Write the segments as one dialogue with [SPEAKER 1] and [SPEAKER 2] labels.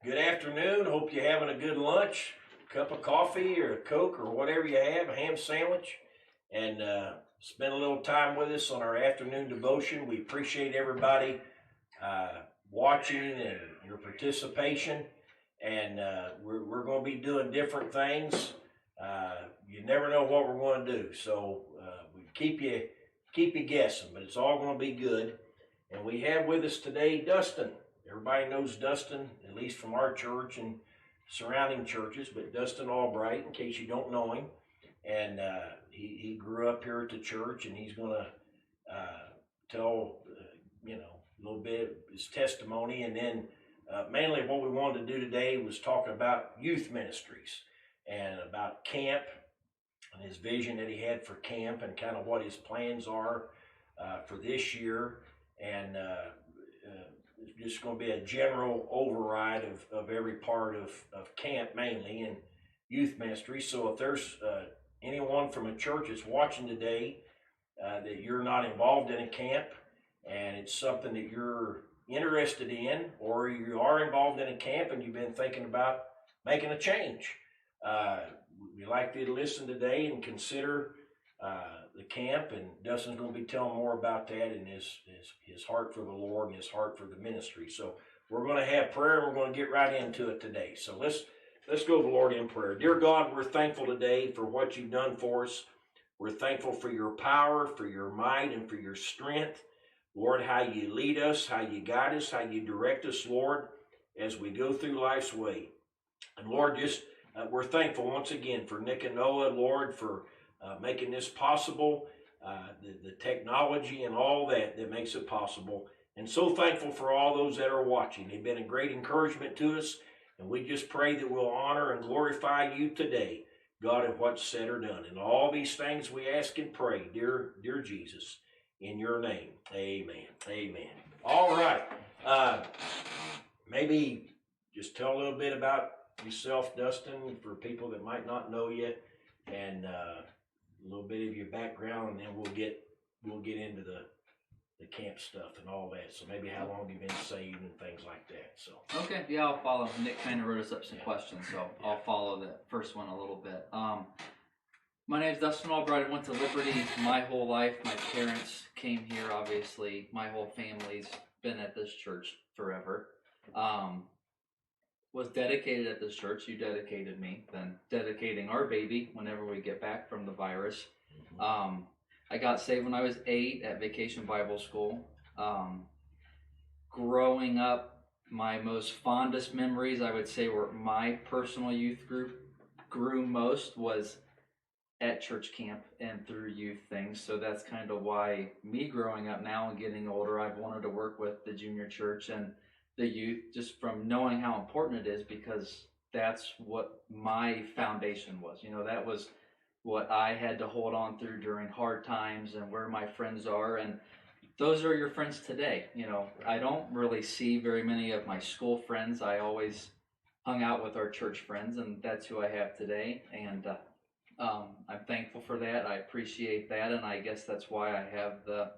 [SPEAKER 1] Good afternoon. Hope you're having a good lunch, a cup of coffee or a Coke or whatever you have, a ham sandwich, and spend a little time with us on our afternoon devotion. We appreciate everybody watching and your participation, and we're going to be doing different things. You never know what we're going to do, so we keep you guessing, but it's all going to be good. And we have with us today Dustin. Everybody knows Dustin, at least from our church and surrounding churches, but Dustin Albright, in case you don't know him. And he grew up here at the church, and he's going to tell, a little bit of his testimony. And then mainly what we wanted to do today was talk about youth ministries and about camp and his vision that he had for camp and kind of what his plans are for this year. And it's just going to be a general override of every part of camp mainly and youth ministry. So if there's anyone from a church that's watching today that you're not involved in a camp and it's something that you're interested in, or you are involved in a camp and you've been thinking about making a change, we'd like you to listen today and consider the camp, and Dustin's going to be telling more about that and his heart for the Lord and his heart for the ministry. So we're going to have prayer, and we're going to get right into it today. So let's go to the Lord in prayer. Dear God, we're thankful today for what you've done for us. We're thankful for your power, for your might, and for your strength. Lord, how you lead us, how you guide us, how you direct us, Lord, as we go through life's way. And Lord, we're thankful once again for Nick and Noah, Lord, for making this possible, the technology and all that makes it possible. And so thankful for all those that are watching. They've been a great encouragement to us, and we just pray that we'll honor and glorify you today, God, in what's said or done. And all these things we ask and pray, dear Jesus, in your name. Amen. Amen. All right. Maybe just tell a little bit about yourself, Dustin, for people that might not know you, and a little bit of your background, and then we'll get into the camp stuff and all that. So maybe how long you've been saved and things like that. So
[SPEAKER 2] okay, yeah, I'll follow. Nick kind of wrote us up some questions, so I'll follow the first one a little bit. My name's Dustin Albright. I went to Liberty my whole life. My parents came here, obviously. My whole family's been at this church forever. Was dedicated at this church. You dedicated me, then dedicating our baby whenever we get back from the virus. I got saved when I was 8 at Vacation Bible School. Growing up, my most fondest memories, I would say, were my personal youth group grew most was at church camp and through youth things. So that's kind of why me growing up now and getting older, I've wanted to work with the junior church and the youth, just from knowing how important it is, because that's what my foundation was. That was what I had to hold on through during hard times and where my friends are. And those are your friends today. I don't really see very many of my school friends. I always hung out with our church friends, and that's who I have today. And I'm thankful for that. I appreciate that. And I guess that's why I have the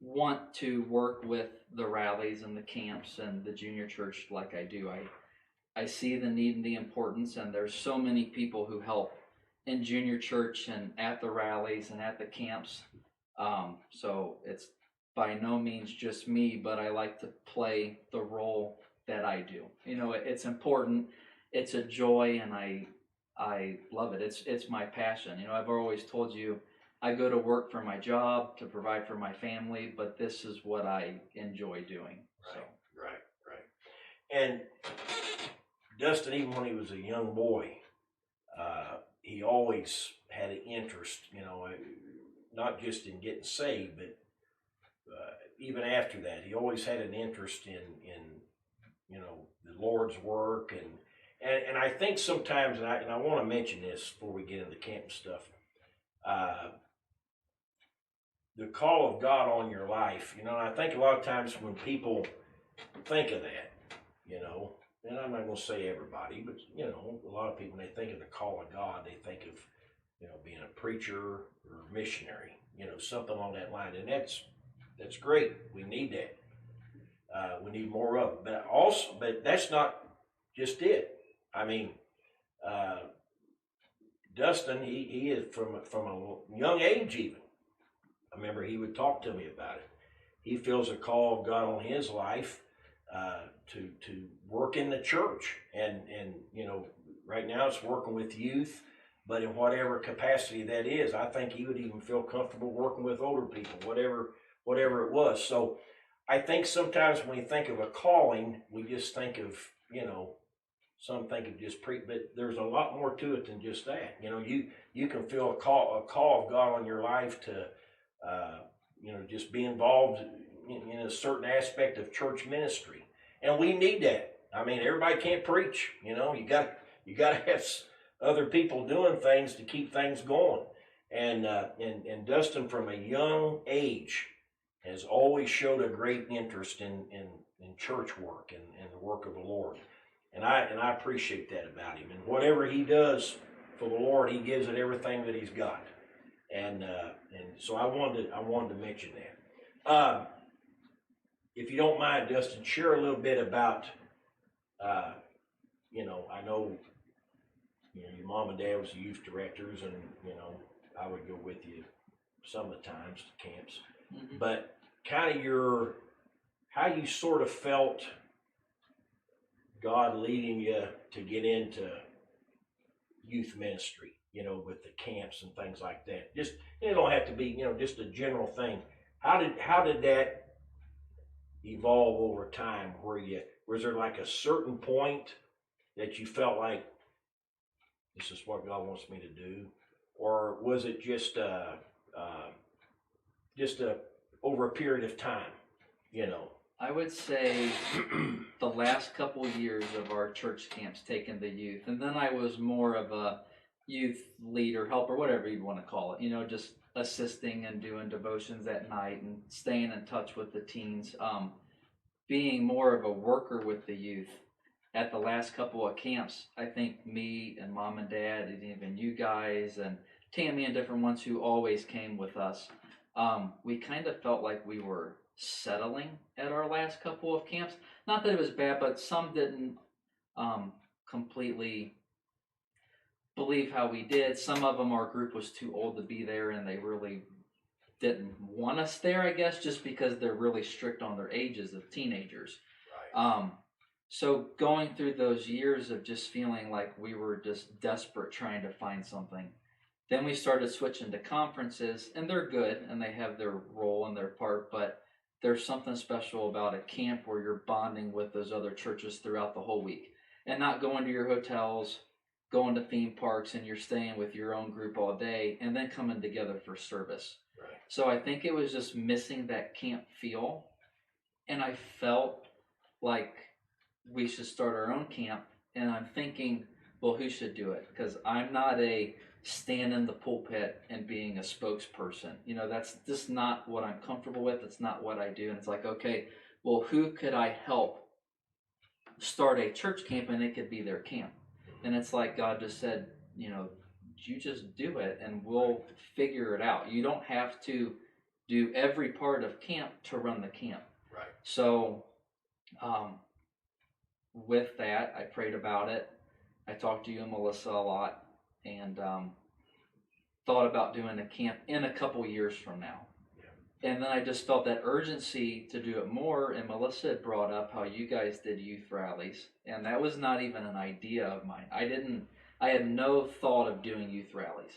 [SPEAKER 2] want to work with the rallies and the camps and the junior church like I do. I see the need and the importance, and there's so many people who help in junior church and at the rallies and at the camps. So it's by no means just me, but I like to play the role that I do. It's important. It's a joy, and I love it. It's my passion. I've always told you I go to work for my job to provide for my family, but this is what I enjoy doing.
[SPEAKER 1] Right. And Dustin, even when he was a young boy, he always had an interest, not just in getting saved, but even after that, he always had an interest in the Lord's work. And I think sometimes, and I want to mention this before we get into camp stuff, the call of God on your life, and I think a lot of times when people think of that, and I'm not going to say everybody, but, a lot of people, when they think of the call of God, they think of, being a preacher or a missionary, something along that line. And that's great. We need that. We need more of them. But that's not just it. I mean, Dustin, he is from a young age even. I remember he would talk to me about it. He feels a call of God on his life to work in the church, and right now it's working with youth, but in whatever capacity that is, I think he would even feel comfortable working with older people, whatever it was. So I think sometimes when we think of a calling, we just think of some think of just but there's a lot more to it than just that. You can feel a call of God on your life to just be involved in a certain aspect of church ministry, and we need that. I mean, everybody can't preach. You got to have other people doing things to keep things going. And Dustin, from a young age, has always showed a great interest in church work and the work of the Lord. And I appreciate that about him. And whatever he does for the Lord, he gives it everything that he's got. And so I wanted to mention that. If you don't mind, Dustin, share a little bit about, I know, your mom and dad was the youth directors, and, I would go with you some of the times to camps. Mm-hmm. But kind of how you sort of felt God leading you to get into youth ministry, with the camps and things like that. Just, it don't have to be, just a general thing. How did that evolve over time? Was there like a certain point that you felt like this is what God wants me to do, or was it just over a period of time?
[SPEAKER 2] I would say the last couple years of our church camps taking the youth, and then I was more of a youth leader, helper, whatever you want to call it, just assisting and doing devotions at night and staying in touch with the teens, being more of a worker with the youth. At the last couple of camps, I think me and mom and dad, and even you guys and Tammy and different ones who always came with us, we kind of felt like we were settling at our last couple of camps. Not that it was bad, but some didn't completely believe how we did. Some of them, our group was too old to be there, and they really didn't want us there, I guess, just because they're really strict on their ages of teenagers. Right. So going through those years of just feeling like we were just desperate trying to find something, then we started switching to conferences, and they're good, and they have their role and their part, but there's something special about a camp where you're bonding with those other churches throughout the whole week and not going to your hotels, going to theme parks, and you're staying with your own group all day and then coming together for service. Right. So I think it was just missing that camp feel, and I felt like we should start our own camp, and I'm thinking, well, who should do it? Because I'm not a stand in the pulpit and being a spokesperson. That's just not what I'm comfortable with. It's not what I do. And it's like, okay, well, who could I help start a church camp, and it could be their camp? And it's like God just said, you just do it and we'll figure it out. You don't have to do every part of camp to run the camp. Right. So with that, I prayed about it. I talked to you and Melissa a lot, and thought about doing a camp in a couple years from now. Yeah. And then I just felt that urgency to do it more, and Melissa had brought up how you guys did youth rallies, and that was not even an idea of mine. I had no thought of doing youth rallies.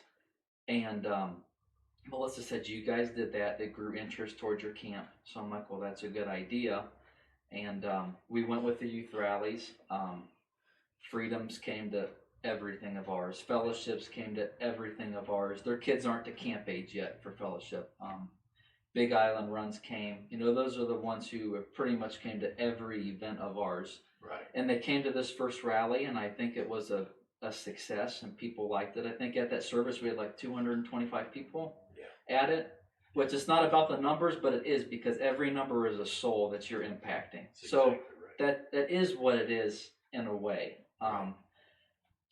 [SPEAKER 2] And Melissa said, you guys did that. It grew interest towards your camp. So I'm like, well, that's a good idea. And we went with the youth rallies. Freedoms came to everything of ours. Fellowships came to everything of ours. Their kids aren't to camp age yet for fellowship. Big Island runs came. Those are the ones who pretty much came to every event of ours. Right. And they came to this first rally, and I think it was a success, and people liked it. I think at that service we had like 225 people at it, which is not about the numbers, but it is, because every number is a soul that you're impacting. That's so exactly right. that is what it is in a way.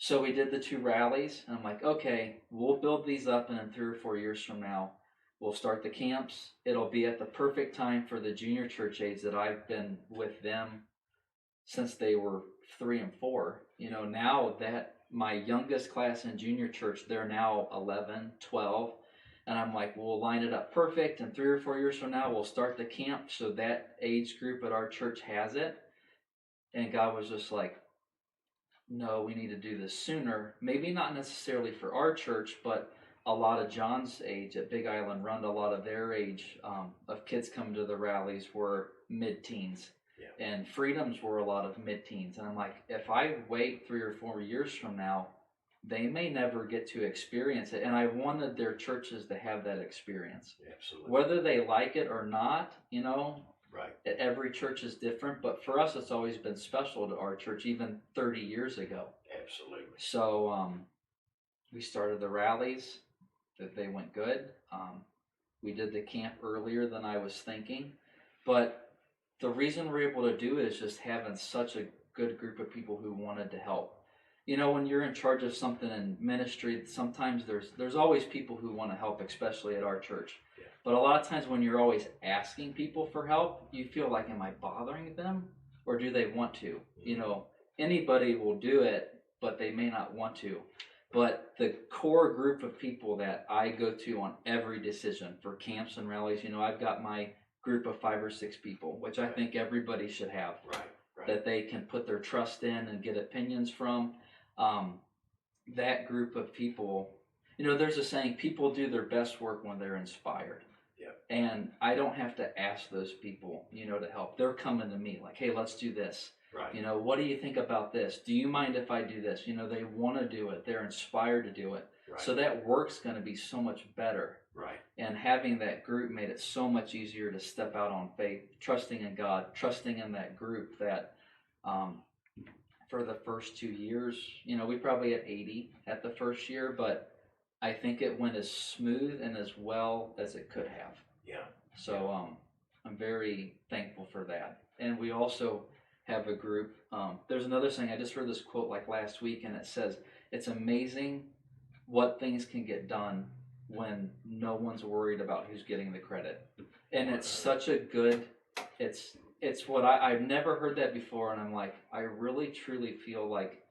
[SPEAKER 2] So we did the 2 rallies, and I'm like, okay, we'll build these up, and in 3 or 4 years from now, we'll start the camps. It'll be at the perfect time for the junior church age that I've been with them since they were 3 and 4. You know, now that my youngest class in junior church, they're now 11, 12. And I'm like, we'll line it up perfect. And 3 or 4 years from now, we'll start the camp. So that age group at our church has it. And God was just like, no, we need to do this sooner. Maybe not necessarily for our church, but a lot of John's age at Big Island Run, a lot of their age of kids coming to the rallies were mid-teens. Yeah. And Freedoms were a lot of mid-teens. And I'm like, if I wait 3 or 4 years from now, they may never get to experience it. And I wanted their churches to have that experience.
[SPEAKER 1] Absolutely.
[SPEAKER 2] Whether they like it or not, you know,
[SPEAKER 1] right.
[SPEAKER 2] Every church is different. But for us, it's always been special to our church, even 30 years ago.
[SPEAKER 1] Absolutely.
[SPEAKER 2] So we started the rallies. That they went good. We did the camp earlier than I was thinking. But the reason we're able to do it is just having such a good group of people who wanted to help. You know, when you're in charge of something in ministry, sometimes there's always people who want to help, especially at our church. Yeah. But a lot of times when you're always asking people for help, you feel like, am I bothering them? Or do they want to? Mm-hmm. You know, anybody will do it, but they may not want to. But the core group of people that I go to on every decision for camps and rallies, you know, I've got my group of 5 or 6 people, which I think everybody should have. Right. That they can put their trust in and get opinions from. That group of people, you know, there's a saying, people do their best work when they're inspired. Yep. And I don't have to ask those people, you know, to help. They're coming to me like, hey, let's do this. Right. You know, what do you think about this? Do you mind if I do this? You know, they want to do it. They're inspired to do it. Right. So that work's going to be so much better. Right. And having that group made it so much easier to step out on faith, trusting in God, trusting in that group that for the first 2 years, you know, we probably had 80 at the first year, but I think it went as smooth and as well as it could have. Yeah. So I'm very thankful for that. And we also have a group. There's another saying, I just heard this quote like last week, and it says, it's amazing what things can get done when no one's worried about who's getting the credit. And it's such a good, it's what I've never heard that before, and I'm like, I really truly feel like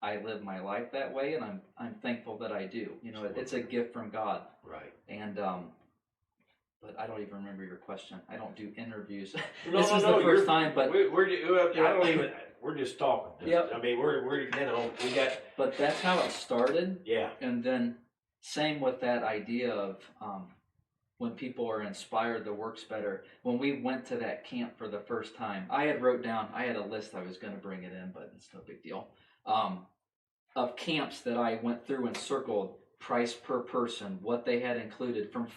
[SPEAKER 2] I live my life that way, and I'm thankful that I do. You know, it's a gift from God. Right. And but I don't even remember your question. I don't do interviews. This is the first time, but
[SPEAKER 1] we're just talking.
[SPEAKER 2] Yep.
[SPEAKER 1] I mean, we're you know, we got.
[SPEAKER 2] But that's how it started.
[SPEAKER 1] Yeah.
[SPEAKER 2] And then same with that idea of when people are inspired, the work's better. When we went to that camp for the first time, I had a list I was going to bring it in, but it's no big deal. Of camps that I went through and circled, price per person, what they had included from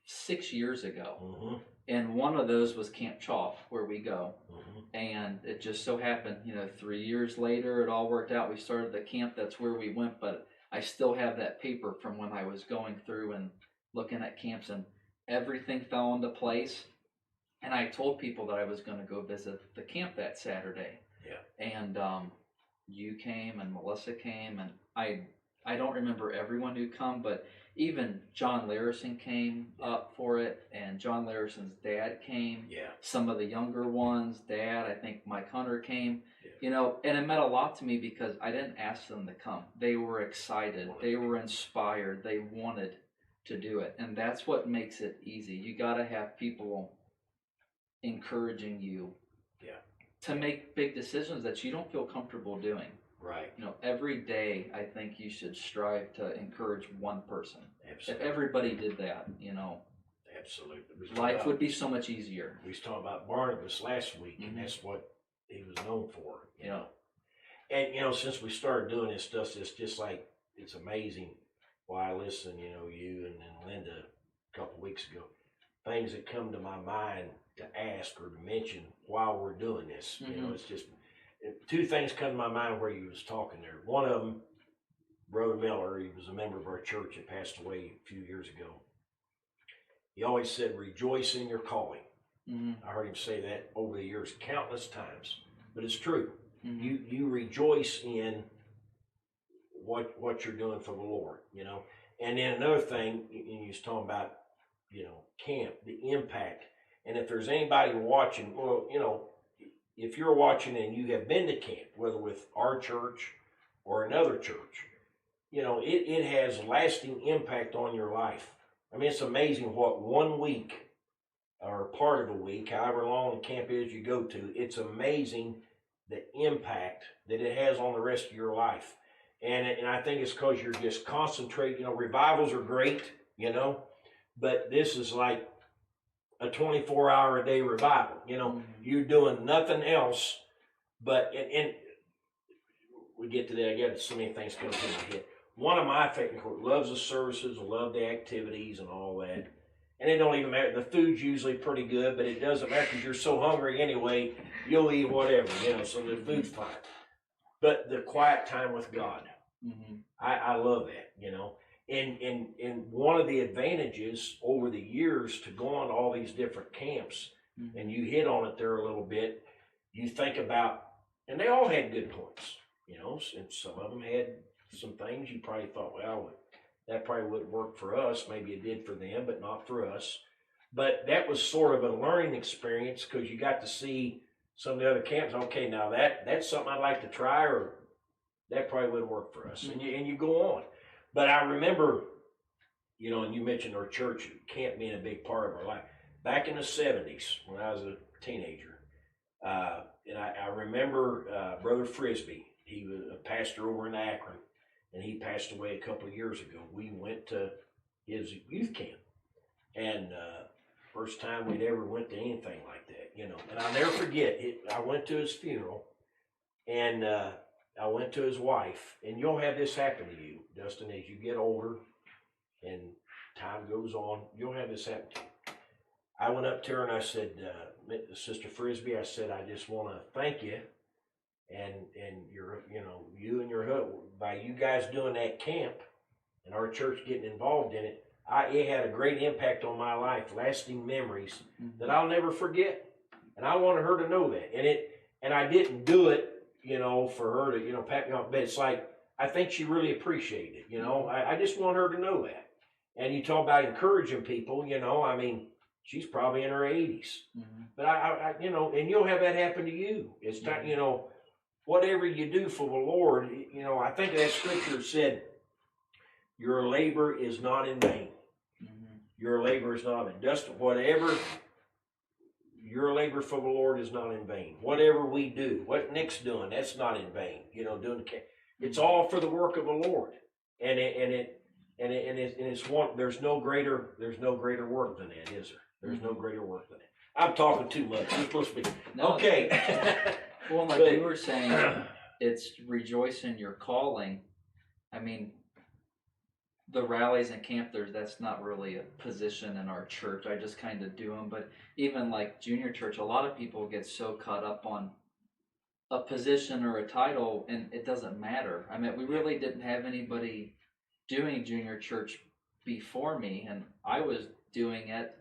[SPEAKER 2] 6 years ago. Mm-hmm. And one of those was Camp Chaff, where we go. Mm-hmm. And it just so happened, you know, 3 years later, it all worked out. We started the camp, that's where we went, but I still have that paper from when I was going through and looking at camps, and everything fell into place. And I told people that I was going to go visit the camp that Saturday. Yeah. And you came and Melissa came, and I don't remember everyone who come, but even John Larison came up for it, and John Larison's dad came. Yeah. Some of the younger ones, Dad, I think Mike Hunter came. Yeah. You know, and it meant a lot to me because I didn't ask them to come. They were excited. They were inspired. They wanted to do it, and that's what makes it easy. You got to have people encouraging you to make big decisions that you don't feel comfortable doing. Right. You know, every day I think you should strive to encourage one person. Absolutely. If everybody did that, you know,
[SPEAKER 1] absolutely,
[SPEAKER 2] life would be so much easier.
[SPEAKER 1] We was talking about Barnabas last week, and that's what he was known for. You know, and you know, since we started doing this stuff, it's just like, it's amazing. Why I listen, you know, you and then Linda a couple of weeks ago, things that come to my mind to ask or to mention while we're doing this. Mm-hmm. You know, it's just 2 things come to my mind where you was talking there. One of them, Brother Miller, he was a member of our church that passed away a few years ago. He always said, rejoice in your calling. Mm-hmm. I heard him say that over the years countless times, but it's true. Mm-hmm. You rejoice in what you're doing for the Lord, you know. And then another thing, you was talking about camp, the impact. And if there's anybody watching, well, if you're watching and you have been to camp, whether with our church or another church, it has lasting impact on your life. I mean, it's amazing what 1 week or part of a week, however long the camp is you go to, it's amazing the impact that it has on the rest of your life. And I think it's because you're just concentrating. Revivals are great, but this is like a 24-hour-a-day revival. You're doing nothing else but, and we get to that. I got so many things coming to my head. One of my favorite, loves the services, love the activities and all that. And it don't even matter. The food's usually pretty good, but it doesn't matter because you're so hungry anyway, you'll eat whatever, so the food's fine. But the quiet time with God, I love that, And one of the advantages over the years to go on all these different camps, and you hit on it there a little bit, you think about, and they all had good points, and some of them had some things you probably thought, well, that probably wouldn't work for us. Maybe it did for them, but not for us. But that was sort of a learning experience because you got to see some of the other camps. Okay, now that's something I'd like to try, or that probably wouldn't work for us. And you go on. But I remember, and you mentioned our church camp being a big part of our life. Back in the 70s, when I was a teenager, and I remember Brother Frisbee. He was a pastor over in Akron, and he passed away a couple of years ago. We went to his youth camp, and first time we'd ever went to anything like that, And I'll never forget it. I went to his funeral, and I went to his wife, and you'll have this happen to you, Dustin, as you get older and time goes on. You'll have this happen to you. I went up to her and I said, Sister Frisbee, I said, I just want to thank you. And you and your husband, by you guys doing that camp and our church getting involved in it, it had a great impact on my life, lasting memories that I'll never forget. And I wanted her to know that. And I didn't do it, for her to, pat me on, but it's like, I think she really appreciated it, I just want her to know that. And you talk about encouraging people, I mean, she's probably in her 80s. But I and you'll have that happen to you. It's time, whatever you do for the Lord, I think that scripture said, your labor is not in vain. Your labor is not in vain. Just whatever, your labor for the Lord is not in vain. Whatever we do, what Nick's doing, that's not in vain. Doing it's all for the work of the Lord. And it's one. There's no greater work than that, is there? There's no greater work than that. I'm talking too much. You're supposed to be okay.
[SPEAKER 2] Well, like you were saying, it's rejoice in your calling. I mean, the rallies and camp, that's not really a position in our church. I just kind of do them. But even like junior church, a lot of people get so caught up on a position or a title, and it doesn't matter. I mean, we really didn't have anybody doing junior church before me, and I was doing it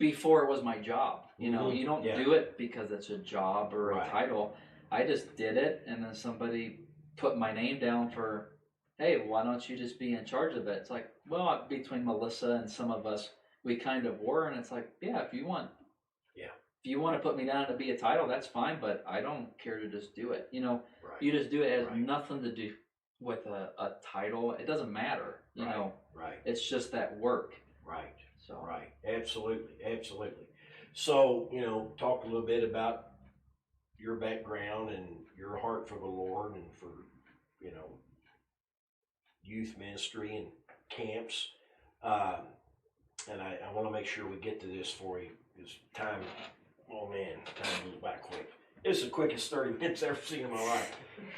[SPEAKER 2] before it was my job. You don't do it because it's a job or a title. I just did it, and then somebody put my name down for, hey, why don't you just be in charge of it? It's like, well, between Melissa and some of us, we kind of were, and it's like, yeah, if you want to put me down to be a title, that's fine, but I don't care to just do it. You just do it. It has nothing to do with a title. It doesn't matter. You know, it's just that work.
[SPEAKER 1] Right. So Absolutely. So, talk a little bit about your background and your heart for the Lord and for, youth ministry and camps. And I want to make sure we get to this for you because time goes by quick. It's the quickest 30 minutes I've ever seen in my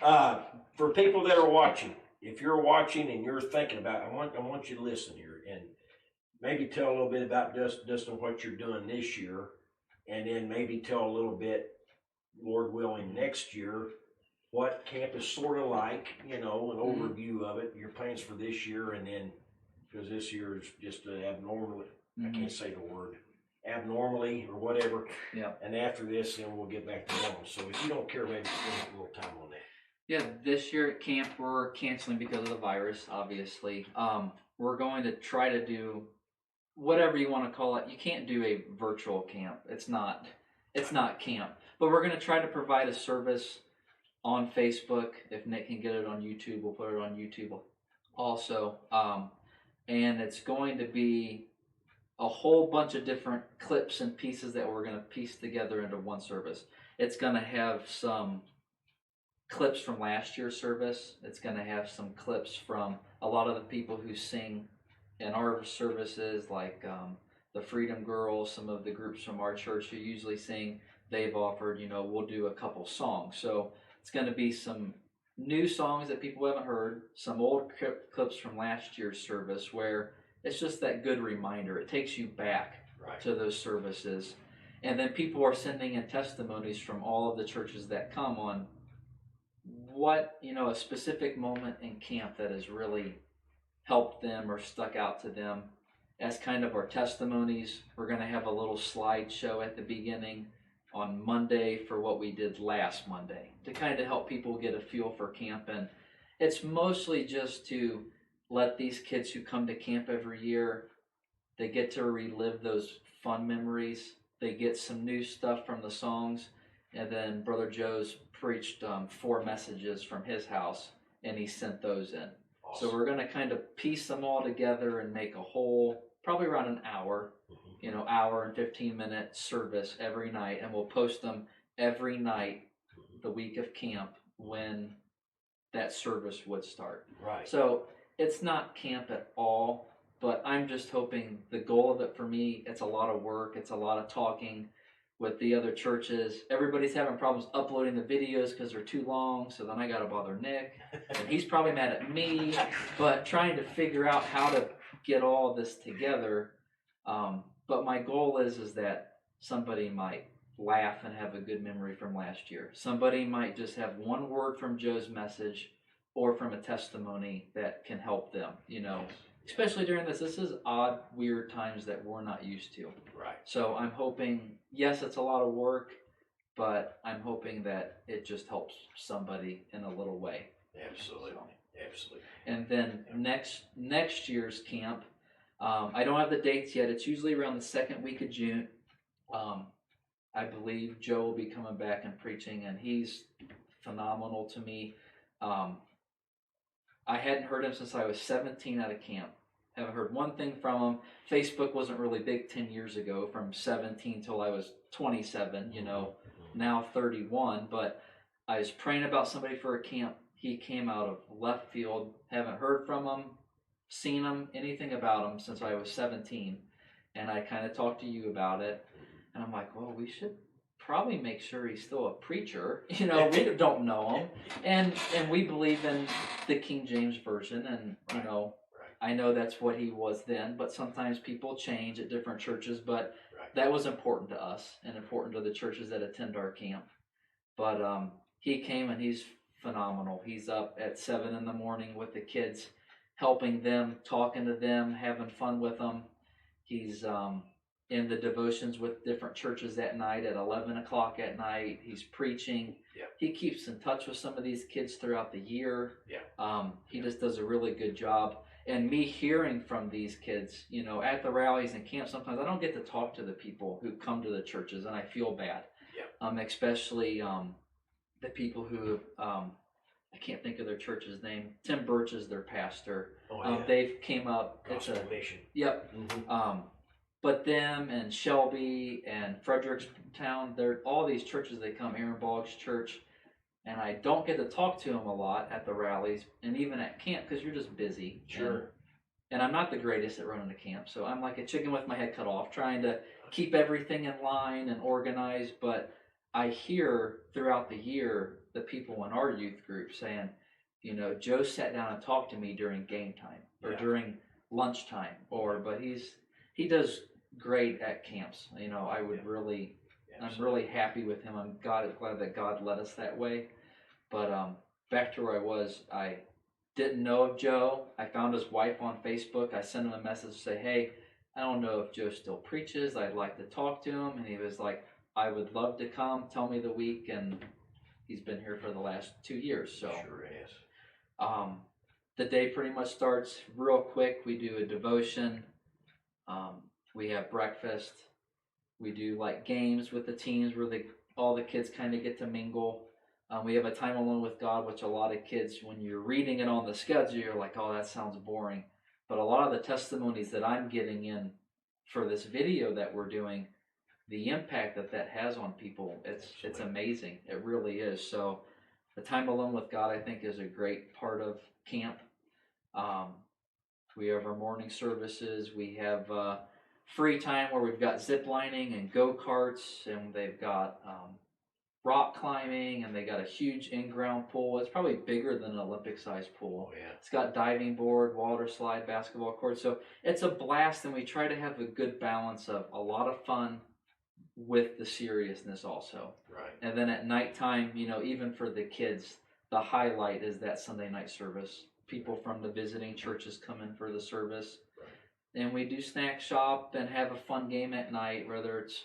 [SPEAKER 1] life. For people that are watching, if you're watching and you're thinking about it, I want you to listen here and maybe tell a little bit about Dustin, what you're doing this year, and then maybe tell a little bit, Lord willing, next year, what camp is sort of like, an overview of it, your plans for this year, and then, because this year is just abnormally, I can't say the word, abnormally or whatever.
[SPEAKER 2] Yeah.
[SPEAKER 1] And after this, then we'll get back to normal. So if you don't care, maybe spend a little time on that.
[SPEAKER 2] Yeah, this year at camp, we're canceling because of the virus, obviously. We're going to try to do whatever you want to call it. You can't do a virtual camp. It's not camp. But we're going to try to provide a service on Facebook. If Nick can get it on YouTube, we'll put it on YouTube also. And it's going to be a whole bunch of different clips and pieces that we're going to piece together into one service. It's going to have some clips from last year's service. It's going to have some clips from a lot of the people who sing in our services, like the Freedom Girls, some of the groups from our church who usually sing. They've offered, we'll do a couple songs. So it's going to be some new songs that people haven't heard, some old clips from last year's service where it's just that good reminder. It takes you back to those services. And then people are sending in testimonies from all of the churches that come on what, a specific moment in camp that has really helped them or stuck out to them as kind of our testimonies. We're going to have a little slideshow at the beginning on Monday for what we did last Monday to kind of help people get a feel for camp. And it's mostly just to let these kids who come to camp every year, they get to relive those fun memories. They get some new stuff from the songs. And then Brother Joe's preached 4 messages from his house, and he sent those in. Awesome. So we're going to kind of piece them all together and make a whole, probably around an hour, hour and 15-minute service every night. And we'll post them every night the week of camp when that service would start. Right. So it's not camp at all, but I'm just hoping the goal of it for me, it's a lot of work. It's a lot of talking with the other churches. Everybody's having problems uploading the videos because they're too long, so then I got to bother Nick, and he's probably mad at me, but trying to figure out how to get all this together. But my goal is that somebody might laugh and have a good memory from last year. Somebody might just have one word from Joe's message or from a testimony that can help them, especially during this is odd, weird times that we're not used to. Right. So I'm hoping, yes, it's a lot of work, but I'm hoping that it just helps somebody in a little way.
[SPEAKER 1] Absolutely. Absolutely.
[SPEAKER 2] And then next year's camp, I don't have the dates yet. It's usually around the second week of June. I believe Joe will be coming back and preaching, and he's phenomenal to me. I hadn't heard him since I was 17 out of camp. Haven't heard one thing from him. Facebook wasn't really big 10 years ago, from 17 till I was 27, now 31. But I was praying about somebody for a camp. He came out of left field. Haven't heard from him, seen him, anything about him since I was 17. And I kind of talked to you about it. And I'm like, well, we should probably make sure he's still a preacher. We don't know him. And we believe in the King James Version. And, I know that's what he was then. But sometimes people change at different churches. But that was important to us and important to the churches that attend our camp. But he came, and he's phenomenal. He's up at 7 in the morning with the kids, helping them, talking to them, having fun with them. He's in the devotions with different churches at night at 11 o'clock at night. He's preaching. Yeah. He keeps in touch with some of these kids throughout the year. Yeah. He just does a really good job. And me hearing from these kids, at the rallies and camps, sometimes I don't get to talk to the people who come to the churches, and I feel bad. Yeah. Especially the people who, I can't think of their church's name. Tim Birch is their pastor. Oh, yeah. They've came up.
[SPEAKER 1] Gospel Mission.
[SPEAKER 2] Yep. Mm-hmm. But them and Shelby and Frederickstown, they're all these churches. They come, Aaron Boggs Church, and I don't get to talk to them a lot at the rallies and even at camp because you're just busy.
[SPEAKER 1] Sure.
[SPEAKER 2] And I'm not the greatest at running the camp, so I'm like a chicken with my head cut off, trying to keep everything in line and organized. But I hear throughout the year the people in our youth group saying, Joe sat down and talked to me during game time or during lunchtime, but he does great at camps. I would really, I'm really happy with him. I'm glad that God led us that way. But back to where I was, I didn't know of Joe. I found his wife on Facebook. I sent him a message to say, hey, I don't know if Joe still preaches. I'd like to talk to him. And he was like, I would love to come. Tell me the week. And he's been here for the last 2 years. So
[SPEAKER 1] sure is.
[SPEAKER 2] The day pretty much starts real quick. We do a devotion. We have breakfast. We do like games with the teams where all the kids kind of get to mingle. We have a time alone with God, which a lot of kids, when you're reading it on the schedule, you're like, oh, that sounds boring. But a lot of the testimonies that I'm getting in for this video that we're doing, the impact that has on people, it's amazing. It really is. So the time alone with God, I think, is a great part of camp. We have our morning services. We have free time where we've got zip lining and go-karts, and they've got rock climbing, and they got a huge in-ground pool. It's probably bigger than an Olympic-sized pool.
[SPEAKER 1] Oh, yeah.
[SPEAKER 2] It's got diving board, water slide, basketball court. So it's a blast, and we try to have a good balance of a lot of fun with the seriousness also.
[SPEAKER 1] Right.
[SPEAKER 2] And then at nighttime, even for the kids, the highlight is that Sunday night service. People from the visiting churches come in for the service. Right. And we do snack shop and have a fun game at night, whether it's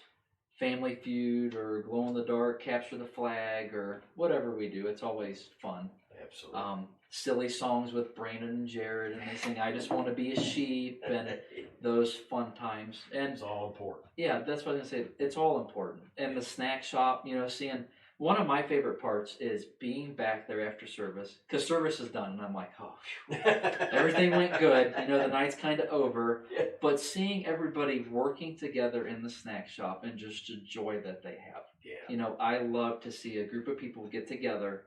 [SPEAKER 2] Family Feud or glow in the dark, capture the flag, or whatever we do. It's always fun.
[SPEAKER 1] Absolutely.
[SPEAKER 2] Silly songs with Brandon and Jared, and they sing "I Just Want to Be a Sheep" and those fun times. And
[SPEAKER 1] it's all important.
[SPEAKER 2] Yeah, that's what I was gonna say. It's all important. And the snack shop, seeing one of my favorite parts is being back there after service, because service is done, and I'm like, oh, phew. Everything went good. The night's kind of over.
[SPEAKER 1] Yeah.
[SPEAKER 2] But seeing everybody working together in the snack shop and just the joy that they have.
[SPEAKER 1] Yeah.
[SPEAKER 2] I love to see a group of people get together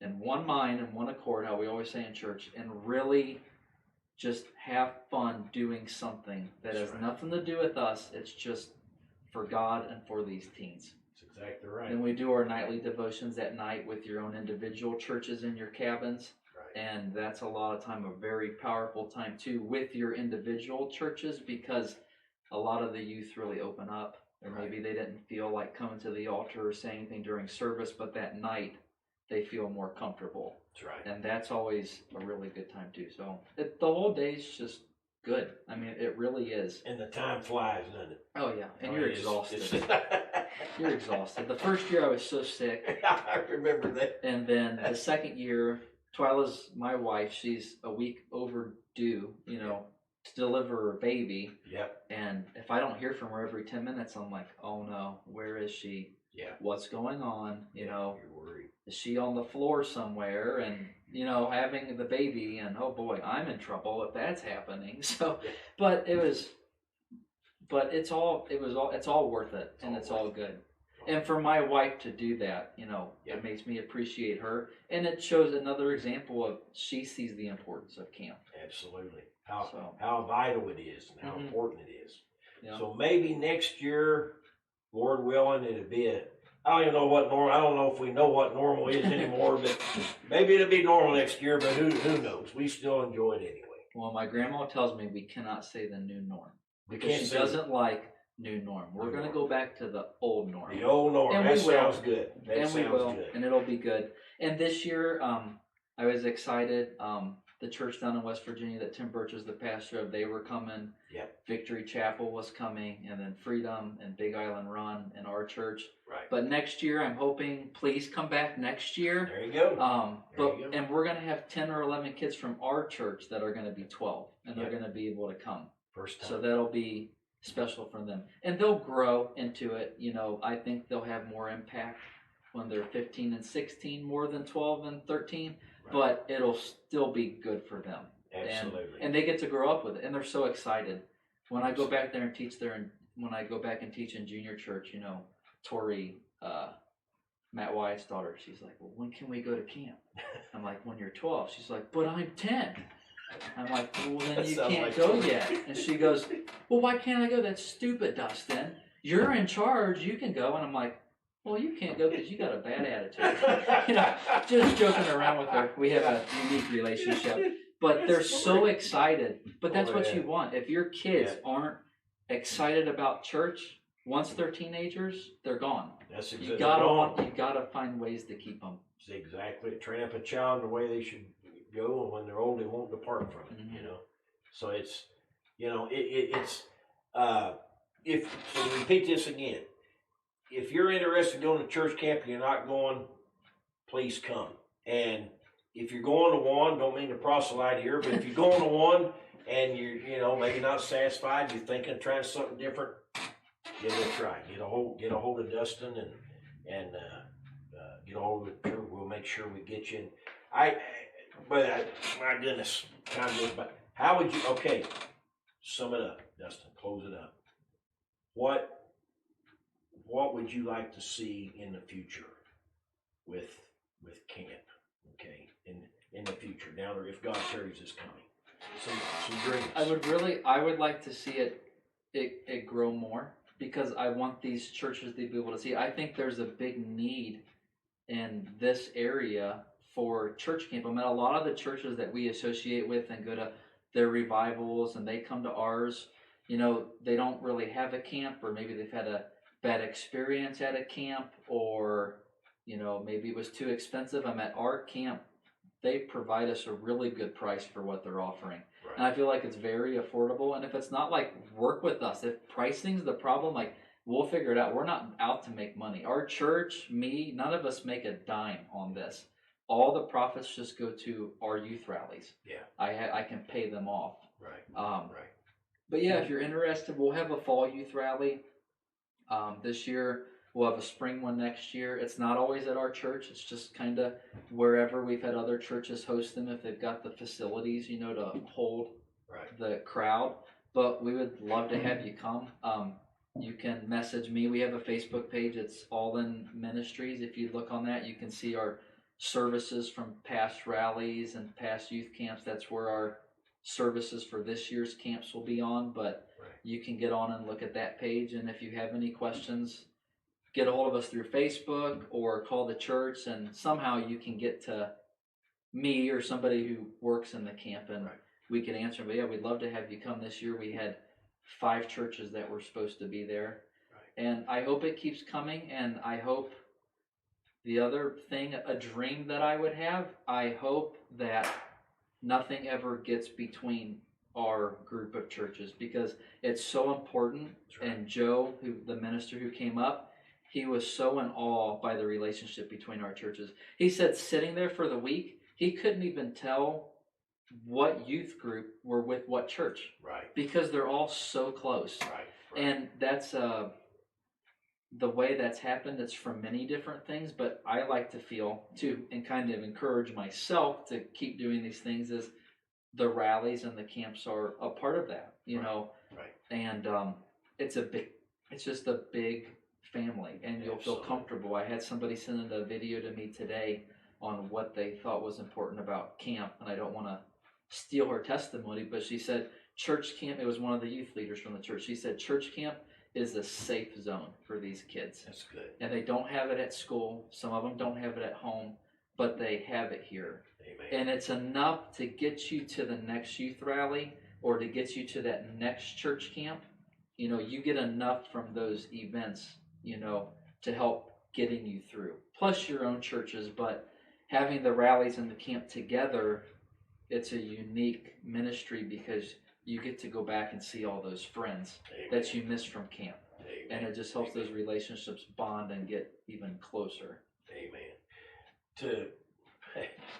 [SPEAKER 2] in one mind and one accord, how we always say in church, and really just have fun doing something that has nothing to do with us. It's just for God and for these teens.
[SPEAKER 1] That's exactly right.
[SPEAKER 2] And we do our nightly devotions at night with your own individual churches in your cabins.
[SPEAKER 1] Right.
[SPEAKER 2] And that's a lot of time, a very powerful time too, with your individual churches, because a lot of the youth really open up. Or maybe they didn't feel like coming to the altar or saying anything during service, but that night they feel more comfortable.
[SPEAKER 1] That's right.
[SPEAKER 2] And that's always a really good time too. So the whole day's just good. I mean, it really is.
[SPEAKER 1] And the time flies, doesn't it?
[SPEAKER 2] Oh yeah, and you're exhausted.
[SPEAKER 1] It's
[SPEAKER 2] You're exhausted. The first year I was so sick.
[SPEAKER 1] I remember that.
[SPEAKER 2] And then the second year, Twyla's my wife. She's a week overdue, to deliver a baby.
[SPEAKER 1] Yep.
[SPEAKER 2] And if I don't hear from her every 10 minutes, I'm like, oh no, where is she?
[SPEAKER 1] Yeah.
[SPEAKER 2] What's going on?
[SPEAKER 1] You're worried.
[SPEAKER 2] Is she on the floor somewhere? And having the baby, and oh boy, I'm in trouble if that's happening. So, but it's all worth it, and it's all good. And for my wife to do that, it makes me appreciate her, and it shows another example of she sees the importance of camp.
[SPEAKER 1] Absolutely. How vital it is and how important it is.
[SPEAKER 2] Yeah.
[SPEAKER 1] So maybe next year, Lord willing, it'll be I don't even know what normal. I don't know if we know what normal is anymore, but maybe it'll be normal next year. But who knows? We still enjoy it anyway.
[SPEAKER 2] Well, my grandma tells me we cannot say the new norm because she
[SPEAKER 1] say
[SPEAKER 2] doesn't like new norm. We're going to go back to the old norm.
[SPEAKER 1] The old norm.
[SPEAKER 2] And
[SPEAKER 1] that sounds good.
[SPEAKER 2] We will, and it'll be good. And this year, I was excited. The church down in West Virginia that Tim Birch is the pastor of, they were coming.
[SPEAKER 1] Yep.
[SPEAKER 2] Victory Chapel was coming, and then Freedom and Big Island Run and our church.
[SPEAKER 1] Right.
[SPEAKER 2] But next year, I'm hoping, please come back next year.
[SPEAKER 1] There you go.
[SPEAKER 2] And we're going to have 10 or 11 kids from our church that are going to be 12, and they're going to be able to come.
[SPEAKER 1] First time.
[SPEAKER 2] So that'll be special for them. And they'll grow into it. I think they'll have more impact when they're 15 and 16 more than 12 and 13. Right. But it'll still be good for them.
[SPEAKER 1] Absolutely.
[SPEAKER 2] And they get to grow up with it, and they're so excited. When I go back there and teach when I go back and teach in junior church, Tori, Matt Wyatt's daughter, she's like, well, when can we go to camp? I'm like, when you're 12. She's like, but I'm 10. I'm like, well, then you can't go yet. And she goes, well, why can't I go? That's stupid, Dustin. You're in charge. You can go. And I'm like, well, you can't go because you got a bad attitude. Just joking around with her. We have a unique relationship. But they're so excited. But that's what you want. If your kids aren't excited about church, once they're teenagers, they're gone.
[SPEAKER 1] That's exactly.
[SPEAKER 2] You gotta find ways to keep them.
[SPEAKER 1] Exactly. Train up a child the way they should go, and when they're old, they won't depart from it. So it's, if so repeat this again. If you're interested in going to church camp and you're not going, please come. And if you're going to one, don't mean to proselyte here, but if you're going to one, and you're maybe not satisfied, you're thinking of trying something different, give it a try. Get a hold of Dustin and get a hold of the church. We'll make sure we get you in. My goodness, time goes by. How would you, okay, sum it up, Dustin, close it up. What would you like to see in the future with camp, okay, in the future, now if God carries this coming? Some dreams.
[SPEAKER 2] I would like to see it grow more, because I want these churches to be able to see. I think there's a big need in this area for church camp. I mean, a lot of the churches that we associate with and go to their revivals and they come to ours, they don't really have a camp, or maybe they've had a bad experience at a camp, or maybe it was too expensive. I'm at our camp. They provide us a really good price for what they're offering. Right. And I feel like it's very affordable. And if it's not, like, work with us. If pricing's the problem, like, we'll figure it out. We're not out to make money. Our church, none of us make a dime on this. All the profits just go to our youth rallies.
[SPEAKER 1] Yeah.
[SPEAKER 2] I can pay them off.
[SPEAKER 1] Right.
[SPEAKER 2] Right. But yeah, if you're interested, we'll have a fall youth rally this year. We'll have a spring one next year. It's not always at our church. It's just kind of wherever. We've had other churches host them if they've got the facilities, to hold the crowd. But we would love to have you come. You can message me. We have a Facebook page. It's All In Ministries. If you look on that, you can see our services from past rallies and past youth camps. That's where our services for this year's camps will be on. But you can get on and look at that page. And if you have any questions, get a hold of us through Facebook or call the church, and somehow you can get to me or somebody who works in the camp, and we can answer. But yeah, we'd love to have you come this year. We had 5 churches that were supposed to be there. And I hope it keeps coming, and I hope the other thing, a dream that I would have, I hope that nothing ever gets between our group of churches, because it's so important. And Joe, the minister who came up, he was so in awe by the relationship between our churches. He said sitting there for the week, he couldn't even tell what youth group were with what church.
[SPEAKER 1] Right.
[SPEAKER 2] Because they're all so close.
[SPEAKER 1] Right.
[SPEAKER 2] And that's the way that's happened. It's from many different things, but I like to feel too, and kind of encourage myself to keep doing these things, is the rallies and the camps are a part of that,
[SPEAKER 1] Right.
[SPEAKER 2] And it's just a big family, and you'll feel comfortable. I had somebody send a video to me today on what they thought was important about camp, and I don't want to steal her testimony, but she said church camp, it was one of the youth leaders from the church, she said church camp is a safe zone for these kids.
[SPEAKER 1] That's good.
[SPEAKER 2] And they don't have it at school. Some of them don't have it at home, but they have it here.
[SPEAKER 1] Amen.
[SPEAKER 2] And it's enough to get you to the next youth rally, or to get you to that next church camp. You get enough from those events, to help getting you through. Plus your own churches, but having the rallies and the camp together, it's a unique ministry, because you get to go back and see all those friends that you missed from camp.
[SPEAKER 1] Amen.
[SPEAKER 2] And it just helps those relationships bond and get even closer.
[SPEAKER 1] Amen.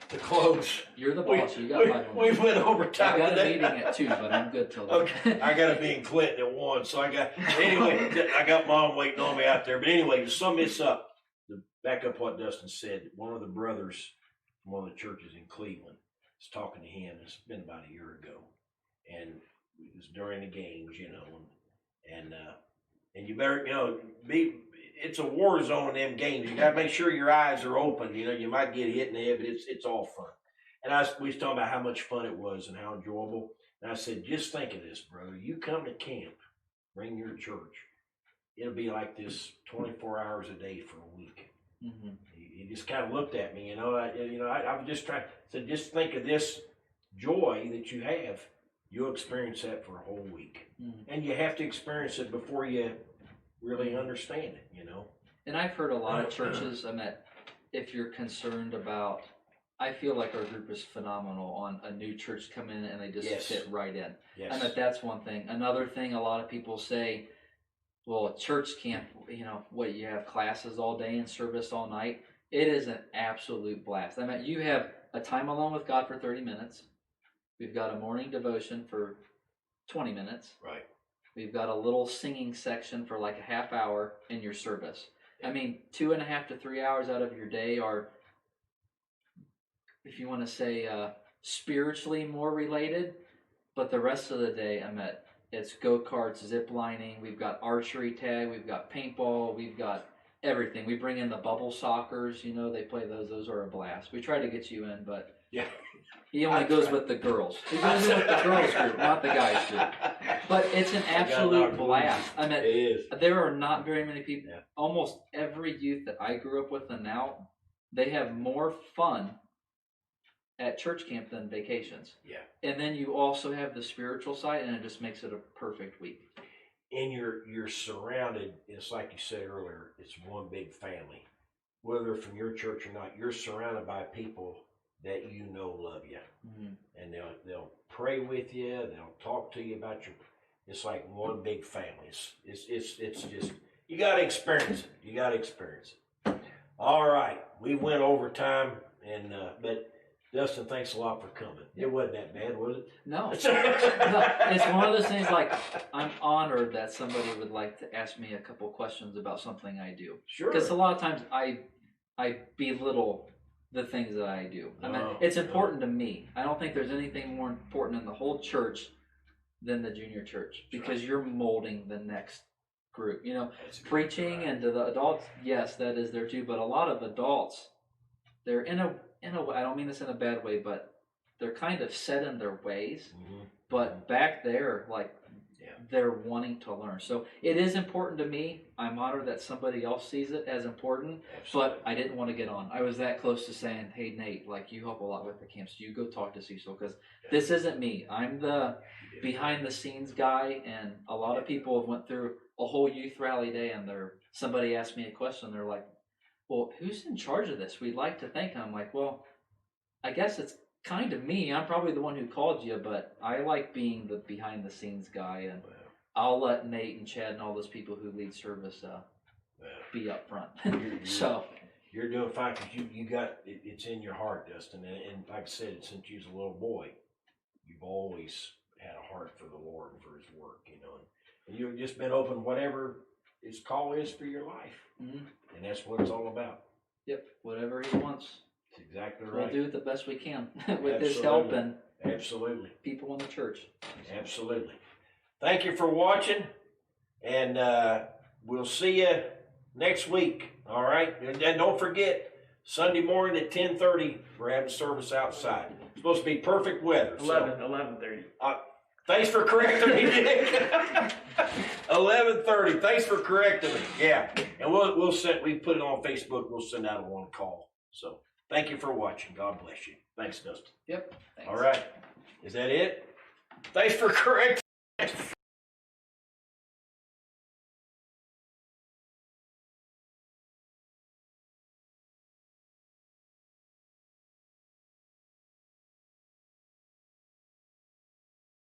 [SPEAKER 1] To close.
[SPEAKER 2] You're the boss. You got 5
[SPEAKER 1] we went over time.
[SPEAKER 2] I got
[SPEAKER 1] today.
[SPEAKER 2] a meeting at 2, but I'm good till then.
[SPEAKER 1] Okay. I got to be in Clinton at 1, so I got Mom waiting on me out there. But anyway, to sum this up, to back up what Dustin said, one of the brothers from one of the churches in Cleveland was talking to him. It's been about a year ago, and it was during the games, and you better, it's a war zone in them games. You got to make sure your eyes are open. You might get hit in the head, but it's all fun. And we was talking about how much fun it was and how enjoyable. And I said, just think of this, brother. You come to camp, bring your church. It'll be like this 24 hours a day for a week. Mm-hmm. He just kind of looked at me, I was just trying. Said, just think of this joy that you have. You'll experience that for a whole week, and you have to experience it before you really understand it.
[SPEAKER 2] And I've heard a lot of churches. If you're concerned about, I feel like our group is phenomenal on a new church come in and they just fit right in.
[SPEAKER 1] Yes.
[SPEAKER 2] And that's one thing. Another thing, a lot of people say, well, a church camp, what, you have classes all day and service all night. It is an absolute blast. You have a time alone with God for 30 minutes. We've got a morning devotion for 20 minutes.
[SPEAKER 1] Right.
[SPEAKER 2] We've got a little singing section for like a half hour in your service. I mean, 2.5 to 3 hours out of your day are, if you want to say, spiritually more related, but the rest of the day it's go-karts, zip lining, we've got archery tag, we've got paintball, we've got everything. We bring in the bubble soccers, they play those. Those are a blast. We try to get you in, but
[SPEAKER 1] Yeah.
[SPEAKER 2] he only goes with the girls. He goes in with the girls group, not the guys group. But it's an absolute blast. I mean,
[SPEAKER 1] it is.
[SPEAKER 2] There are not very many people.
[SPEAKER 1] Yeah.
[SPEAKER 2] Almost every youth that I grew up with and now, they have more fun at church camp than vacations.
[SPEAKER 1] Yeah.
[SPEAKER 2] And then you also have the spiritual side, and it just makes it a perfect week.
[SPEAKER 1] And you're surrounded, it's like you said earlier, it's one big family. Whether from your church or not, you're surrounded by people that love you.
[SPEAKER 2] Mm-hmm.
[SPEAKER 1] And they'll pray with you, they'll talk to you about it's like one big family. It's just, you got to experience it. All right, we went over time, but Dustin, thanks a lot for coming. It wasn't that bad, was it?
[SPEAKER 2] No. No, it's one of those things like, I'm honored that somebody would like to ask me a couple questions about something I do.
[SPEAKER 1] Sure.
[SPEAKER 2] Because a lot of times I belittle the things that I do. I mean, it's important to me. I don't think there's anything more important in the whole church than the junior church, because you're molding the next group. Preaching and to the adults, yes, that is there too, but a lot of adults, they're in a way, I don't mean this in a bad way, but they're kind of set in their ways.
[SPEAKER 1] Mm-hmm.
[SPEAKER 2] But back there, they're wanting to learn. So it is important to me. I'm honored that somebody else sees it as important.
[SPEAKER 1] Absolutely.
[SPEAKER 2] But I didn't want to get on. I was that close to saying, hey, Nate, you help a lot with the camps. You go talk to Cecil, because this isn't me. I'm the behind the scenes guy, and a lot of people have went through a whole youth rally day, and somebody asked me a question. They're like, well, who's in charge of this? We'd like to think. I'm like, well, I guess it's kind of me. I'm probably the one who called you, but I like being the behind the scenes guy, and I'll let Nate and Chad and all those people who lead service be up front. So
[SPEAKER 1] you're doing fine, because you got it's in your heart, Dustin, and like I said, since you was a little boy, you've always had a heart for the Lord and for His work, and you've just been open whatever His call is for your life.
[SPEAKER 2] Mm-hmm.
[SPEAKER 1] And that's what it's all about.
[SPEAKER 2] Yep, whatever He wants.
[SPEAKER 1] That's exactly right.
[SPEAKER 2] We'll do it the best we can with His help and
[SPEAKER 1] absolutely
[SPEAKER 2] people in the church.
[SPEAKER 1] Absolutely. Thank you for watching, and we'll see you next week. All right, and don't forget, Sunday morning at 10:30, we're having service outside. It's supposed to be perfect weather.
[SPEAKER 3] 11:30.
[SPEAKER 1] Thanks for correcting me, Dick. 11:30. Thanks for correcting me. Yeah, and we put it on Facebook. We'll send out a one call. So thank you for watching. God bless you. Thanks, Dustin.
[SPEAKER 2] Yep. Thanks.
[SPEAKER 1] All right. Is that it? Thanks for correcting.